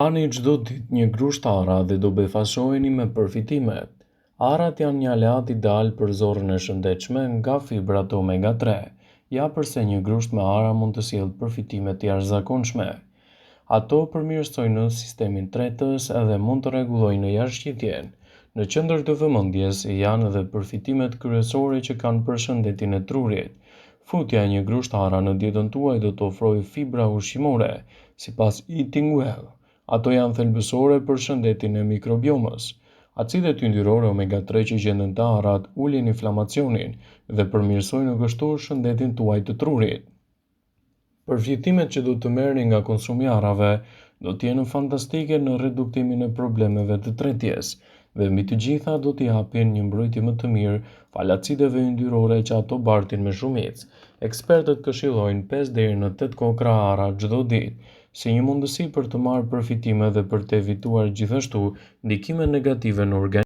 Hani çdo ditë një grusht ara dhe do befasojeni me përfitimet. Arat janë një aleat ideal për zorrën e shëndetshme nga fibrat omega 3, ja përse një grusht me ara mund të sjellë përfitime të jashtëzakonshme. Ato përmirësojnë sistemin tretës edhe mund të rregullojnë jashtëqytjen. Në qendër të vëmendjes janë edhe përfitimet kryesore që kanë për shëndetin e trurit. Futja e një grusht ara në dietën tuaj do të ofrojë fibra ushqimore, sipas Eating Well. Ato janë thelbësore për shëndetin e mikrobiomës. Acidet yndyrore omega 3 që gjenden te arat ulin inflamacionin dhe përmirësojnë kështu shëndetin tuaj të trurit. Përfitimet që do të merrni nga konsumi i arave do të jenë fantastike në reduktimin e problemeve të tretjes dhe mbi të gjitha do t'i japin një mbrojtje më të mirë fal acideve yndyrore që ato bartin me shumicë. Ekspertët këshillojnë 5 deri në 8 kokra ara çdo ditë, si një mundësi për të marrë përfitime dhe për të evituar gjithashtu ndikime negative në organizëm.